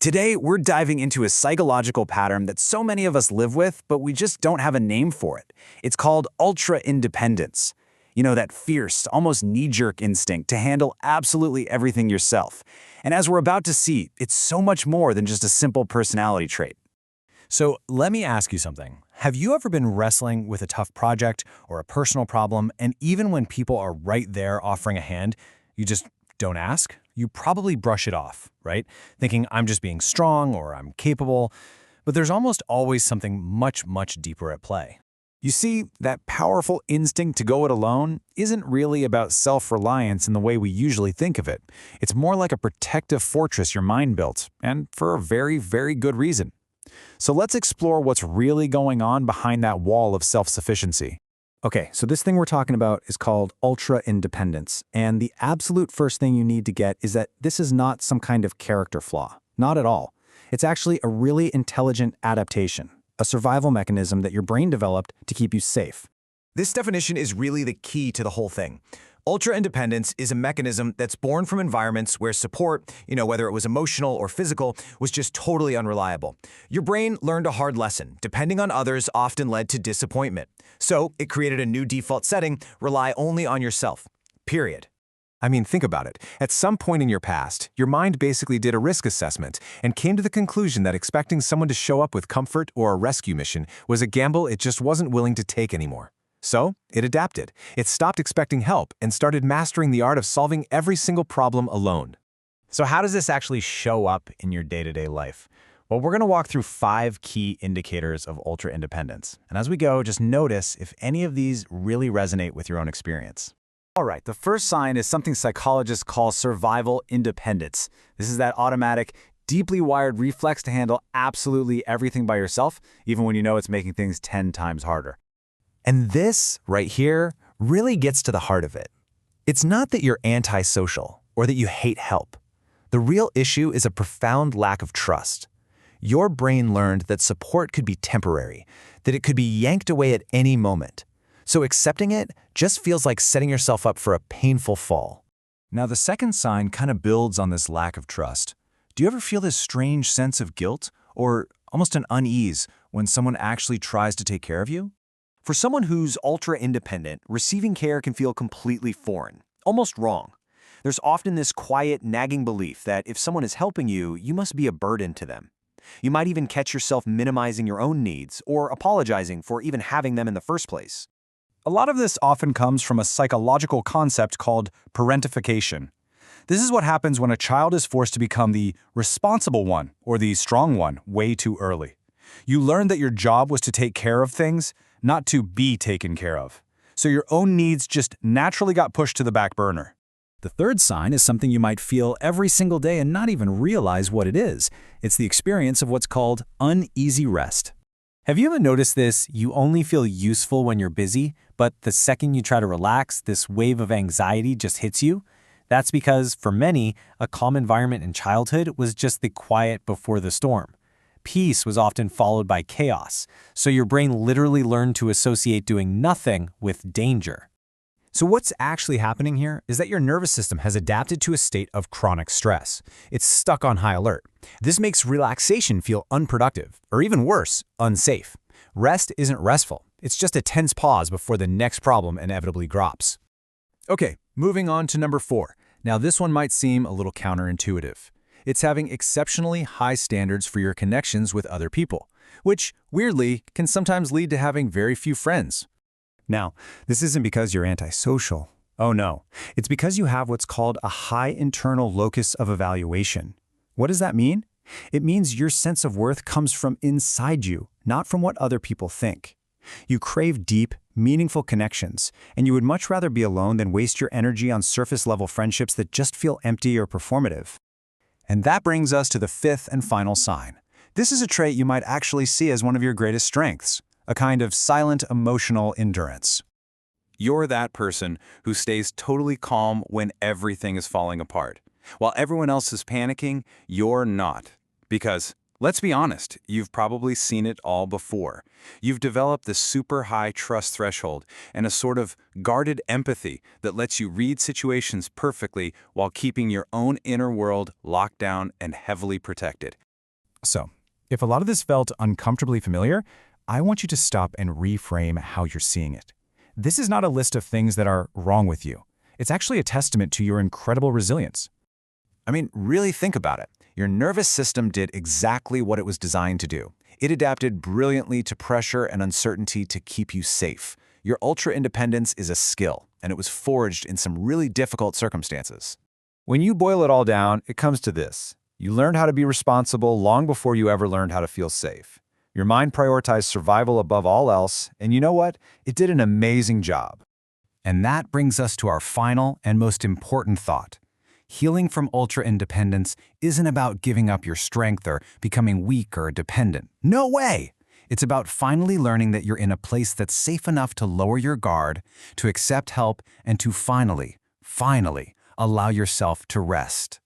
Today, we're diving into a psychological pattern that so many of us live with, but we just don't have a name for it. It's called ultra-independence. You know, that fierce, almost knee-jerk instinct to handle absolutely everything yourself. And as we're about to see, it's so much more than just a simple personality trait. So let me ask you something. Have you ever been wrestling with a tough project or a personal problem, and even when people are right there offering a hand, you just don't ask? You probably brush it off, right? Thinking I'm just being strong or I'm capable, but there's almost always something much, much deeper at play. You see, that powerful instinct to go it alone isn't really about self-reliance in the way we usually think of it. It's more like a protective fortress your mind built, and for a very, very good reason. So let's explore what's really going on behind that wall of self-sufficiency. Okay, so this thing we're talking about is called ultra-independence, and the absolute first thing you need to get is that this is not some kind of character flaw. Not at all. It's actually a really intelligent adaptation, a survival mechanism that your brain developed to keep you safe. This definition is really the key to the whole thing. Ultra-independence is a mechanism that's born from environments where support, whether it was emotional or physical, was just totally unreliable. Your brain learned a hard lesson. Depending on others often led to disappointment. So it created a new default setting: rely only on yourself. Period. I mean, think about it. At some point in your past, your mind basically did a risk assessment and came to the conclusion that expecting someone to show up with comfort or a rescue mission was a gamble it just wasn't willing to take anymore. So, it adapted. It stopped expecting help and started mastering the art of solving every single problem alone. So how does this actually show up in your day-to-day life? Well, we're going to walk through 5 key indicators of ultra-independence. And as we go, just notice if any of these really resonate with your own experience. All right, the first sign is something psychologists call survival independence. This is that automatic, deeply wired reflex to handle absolutely everything by yourself, even when you know it's making things 10 times harder. And this, right here, really gets to the heart of it. It's not that you're antisocial or that you hate help. The real issue is a profound lack of trust. Your brain learned that support could be temporary, that it could be yanked away at any moment. So accepting it just feels like setting yourself up for a painful fall. Now, the second sign kind of builds on this lack of trust. Do you ever feel this strange sense of guilt or almost an unease when someone actually tries to take care of you? For someone who's ultra-independent, receiving care can feel completely foreign, almost wrong. There's often this quiet, nagging belief that if someone is helping you, you must be a burden to them. You might even catch yourself minimizing your own needs or apologizing for even having them in the first place. A lot of this often comes from a psychological concept called parentification. This is what happens when a child is forced to become the responsible one or the strong one way too early. You learned that your job was to take care of things, not to be taken care of. So your own needs just naturally got pushed to the back burner. The third sign is something you might feel every single day and not even realize what it is. It's the experience of what's called uneasy rest. Have you ever noticed this? You only feel useful when you're busy, but the second you try to relax, this wave of anxiety just hits you? That's because, for many, a calm environment in childhood was just the quiet before the storm. Peace was often followed by chaos, so your brain literally learned to associate doing nothing with danger. So what's actually happening here is that your nervous system has adapted to a state of chronic stress. It's stuck on high alert. This makes relaxation feel unproductive, or even worse, unsafe. Rest isn't restful. It's just a tense pause before the next problem inevitably drops. Okay, moving on to number 4. Now this one might seem a little counterintuitive. It's having exceptionally high standards for your connections with other people, which, weirdly, can sometimes lead to having very few friends. Now, this isn't because you're antisocial. Oh no, it's because you have what's called a high internal locus of evaluation. What does that mean? It means your sense of worth comes from inside you, not from what other people think. You crave deep, meaningful connections, and you would much rather be alone than waste your energy on surface-level friendships that just feel empty or performative. And that brings us to the 5th and final sign. This is a trait you might actually see as one of your greatest strengths, a kind of silent emotional endurance. You're that person who stays totally calm when everything is falling apart. While everyone else is panicking, you're not. Because, let's be honest, you've probably seen it all before. You've developed this super high trust threshold and a sort of guarded empathy that lets you read situations perfectly while keeping your own inner world locked down and heavily protected. So, if a lot of this felt uncomfortably familiar, I want you to stop and reframe how you're seeing it. This is not a list of things that are wrong with you. It's actually a testament to your incredible resilience. I mean, really think about it. Your nervous system did exactly what it was designed to do. It adapted brilliantly to pressure and uncertainty to keep you safe. Your ultra-independence is a skill, and it was forged in some really difficult circumstances. When you boil it all down, it comes to this. You learned how to be responsible long before you ever learned how to feel safe. Your mind prioritized survival above all else, and you know what? It did an amazing job. And that brings us to our final and most important thought. Healing from ultra-independence isn't about giving up your strength or becoming weak or dependent. No way! It's about finally learning that you're in a place that's safe enough to lower your guard, to accept help, and to finally allow yourself to rest.